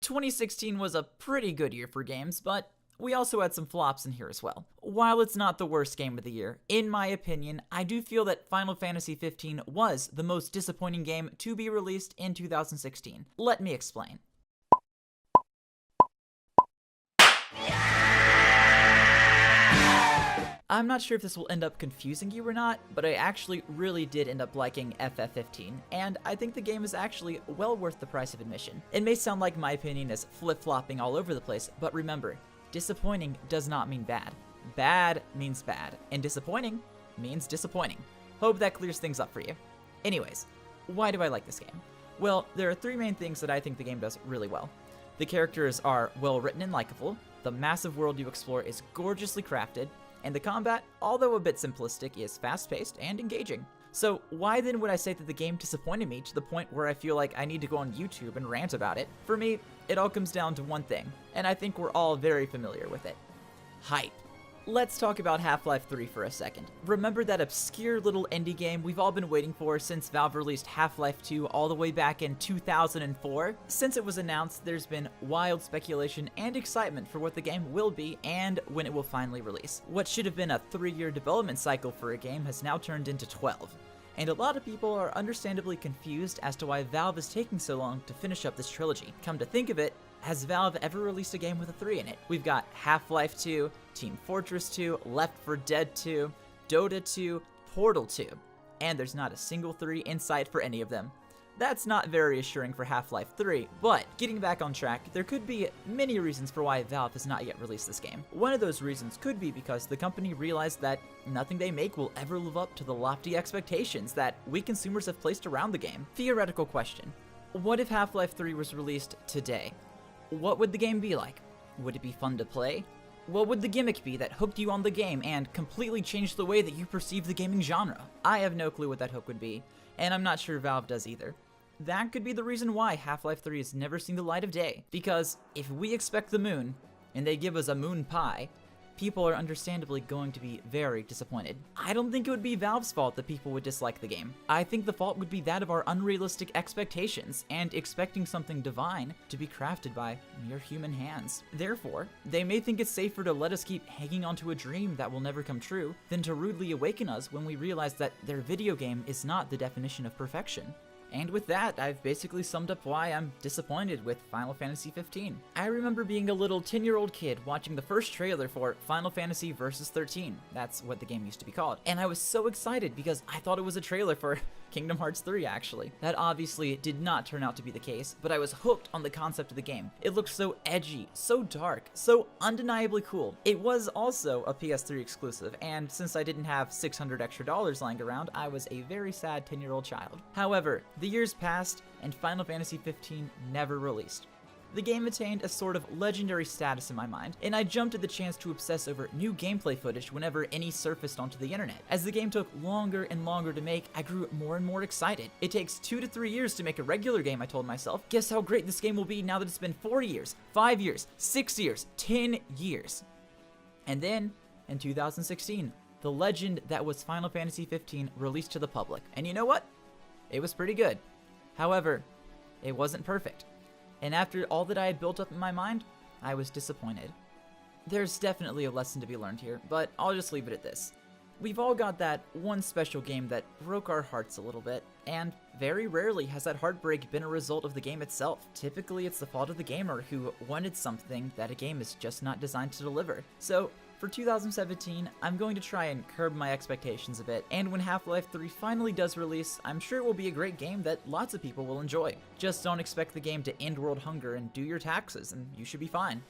2016 was a pretty good year for games, but we also had some flops in here as well. While it's not the worst game of the year, in my opinion, I do feel that Final Fantasy 15 was the most disappointing game to be released in 2016. Let me explain. I'm not sure if this will end up confusing you or not, but I actually really did end up liking FF15, and I think the game is actually well worth the price of admission. It may sound like my opinion is flip-flopping all over the place, but remember, disappointing does not mean bad. Bad means bad, and disappointing means disappointing. Hope that clears things up for you. Anyways, why do I like this game? Well, there are three main things that I think the game does really well. The characters are well written and likable, the massive world you explore is gorgeously crafted, and the combat, although a bit simplistic, is fast-paced and engaging. So why then would I say that the game disappointed me to the point where I feel like I need to go on YouTube and rant about it? For me, it all comes down to one thing, and I think we're all very familiar with it. Hype. Let's talk about Half-Life 3 for a second. Remember that obscure little indie game we've all been waiting for since Valve released Half-Life 2 all the way back in 2004? Since it was announced, there's been wild speculation and excitement for what the game will be and when it will finally release. What should have been a 3-year development cycle for a game has now turned into 12. And a lot of people are understandably confused as to why Valve is taking so long to finish up this trilogy. Come to think of it, has Valve ever released a game with a 3 in it? We've got Half-Life 2, Team Fortress 2, Left 4 Dead 2, Dota 2, Portal 2, and there's not a single 3 in sight for any of them. That's not very assuring for Half-Life 3, but getting back on track, there could be many reasons for why Valve has not yet released this game. One of those reasons could be because the company realized that nothing they make will ever live up to the lofty expectations that we consumers have placed around the game. Theoretical question. What if Half-Life 3 was released today? What would the game be like? Would it be fun to play? What would the gimmick be that hooked you on the game and completely changed the way that you perceive the gaming genre? I have no clue what that hook would be, and I'm not sure Valve does either. That could be the reason why Half-Life 3 has never seen the light of day, because if we expect the moon, and they give us a moon pie, people are understandably going to be very disappointed. I don't think it would be Valve's fault that people would dislike the game. I think the fault would be that of our unrealistic expectations and expecting something divine to be crafted by mere human hands. Therefore, they may think it's safer to let us keep hanging onto a dream that will never come true than to rudely awaken us when we realize that their video game is not the definition of perfection. And with that, I've basically summed up why I'm disappointed with Final Fantasy 15. I remember being a little 10-year-old kid watching the first trailer for Final Fantasy Versus 13. That's what the game used to be called. And I was so excited because I thought it was a trailer for Kingdom Hearts 3, actually. That obviously did not turn out to be the case, but I was hooked on the concept of the game. It looked so edgy, so dark, so undeniably cool. It was also a PS3 exclusive, and since I didn't have $600 extra lying around, I was a very sad 10-year-old child. However, the years passed, and Final Fantasy 15 never released. The game attained a sort of legendary status in my mind, and I jumped at the chance to obsess over new gameplay footage whenever any surfaced onto the internet. As the game took longer and longer to make, I grew more and more excited. It takes 2 to 3 years to make a regular game, I told myself. Guess how great this game will be now that it's been 4 years, 5 years, 6 years, 10 years. And then, in 2016, the legend that was Final Fantasy 15 released to the public. And you know what? It was pretty good. However, it wasn't perfect. And after all that I had built up in my mind, I was disappointed. There's definitely a lesson to be learned here, but I'll just leave it at this. We've all got that one special game that broke our hearts a little bit, and very rarely has that heartbreak been a result of the game itself. Typically, it's the fault of the gamer who wanted something that a game is just not designed to deliver. So, for 2017, I'm going to try and curb my expectations a bit, and when Half-Life 3 finally does release, I'm sure it will be a great game that lots of people will enjoy. Just don't expect the game to end world hunger and do your taxes, and you should be fine.